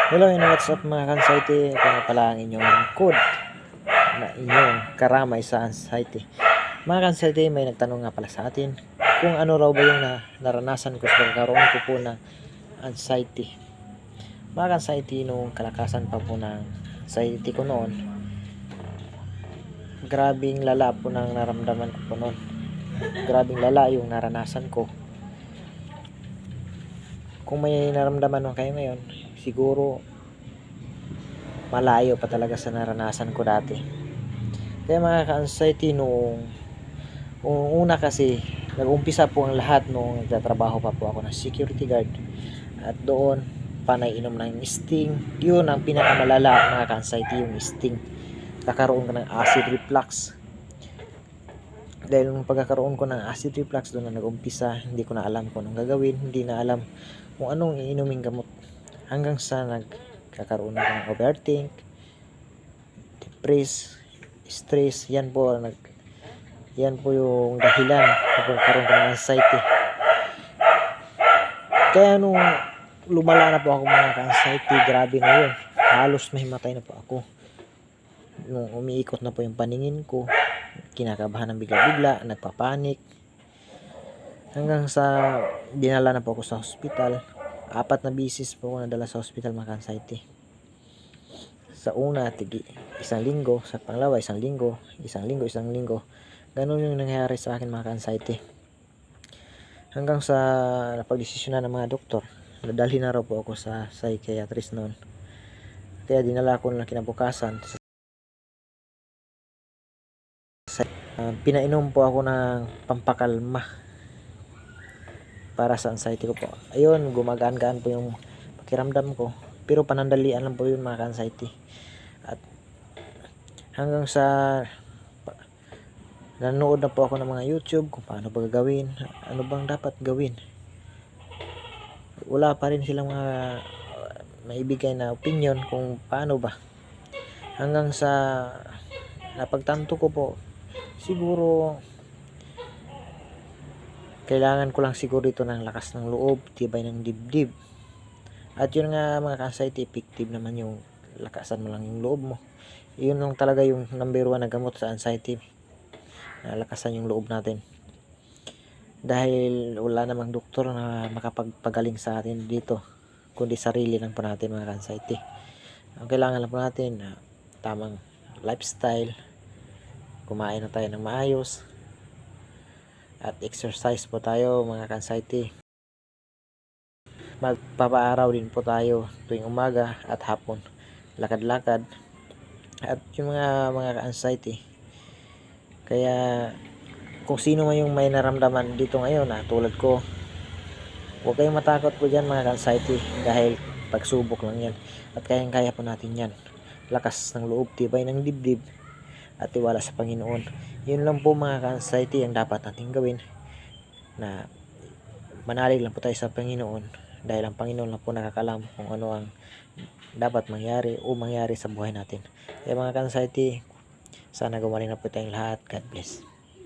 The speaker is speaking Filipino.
Hello and what's up mga ka-anxiety? Ito nga pala ang inyong code na inyong karamay sa anxiety. Mga ka-anxiety, may nagtanong nga pala sa atin kung ano raw ba yung naranasan ko sa pagkaroon ko po ng anxiety. Mga ka-anxiety, nung kalakasan pa po ng anxiety ko noon, grabing lala po ng naramdaman ko po noon. Grabing lala yung naranasan ko. Kung may naramdaman mo kayo ngayon, siguro malayo pa talaga sa naranasan ko dati. Kaya mga ka-anxiety, nung una kasi nag-umpisa po ang lahat nung nagtatrabaho pa po ako ng security guard, at doon panay inom ng sting. Yun ang pinakamalala mga ka-anxiety, yung sting. Kakaroon ka ng acid reflux. Dahil nung pagkakaroon ko ng acid reflux, doon na nag-umpisa. Hindi ko na alam kung anong gagawin, hindi na alam kung anong iinuming gamot, hanggang sa nagkakaroon ako ng overthink, depress, stress. Yan po yung dahilan kung karoon ko ng anxiety. Kaya nung lumala na po ako mga ka-anxiety, grabe na yun, halos mahimatay na po ako. Nung umiikot na po yung paningin ko, kinakabahan ng bigla-bigla, nagpapanik, hanggang sa dinala na po ako sa hospital. 4 na bisis po ako nadala sa hospital mga ka-anxiety. Sa una, 1 linggo. Sa pangalawa, 1 linggo. 1 linggo. Ganun yung nangyayari sa akin mga ka-anxiety. Hanggang sa napagdesisyon na ng mga doktor, nadalhin na raw po ako sa psychiatrist noon. Kaya dinala ko na kinabukasan. Pinainom po ako ng pampakalma para sa anxiety ko po. Ayun, gumagaan-gaan po yung pakiramdam ko. Pero panandalian lang po yun mga ka-anxiety. At hanggang sa nanonood na po ako ng mga YouTube kung paano ba gagawin, ano bang dapat gawin. Wala pa rin silang mga maibigay na opinion kung paano ba. Hanggang sa napagtanto ko po, siguro kailangan ko lang siguro ito ng lakas ng loob, tibay ng dibdib. At yun nga mga ka-anxiety, effective naman yung lakasan mo lang yung loob mo. Yun lang talaga yung number 1 na gamot sa anxiety, na lakasan yung loob natin. Dahil wala namang doktor na makapagpagaling sa atin dito, kundi sarili lang po natin mga ka-anxiety. Ang kailangan lang po natin, tamang lifestyle, kumain na tayo ng maayos, at exercise po tayo mga ka-anxiety. Magpapaaraw din po tayo tuwing umaga at hapon, lakad-lakad. At yung mga ka-anxiety, kaya kung sino man yung may naramdaman dito ngayon tulad ko, huwag kayong matakot po dyan mga ka-anxiety, dahil pagsubok lang yan, at kayang-kaya po natin yan. Lakas ng loob, tibay ng dibdib, at tiwala sa Panginoon. Yun lang po mga ka-anxiety ang dapat natin gawin, na manalig lang po tayo sa Panginoon, dahil ang Panginoon lang po nakakalam kung ano ang dapat mangyari sa buhay natin. Kaya mga ka-anxiety, sana gumaling na po tayong lahat. God bless.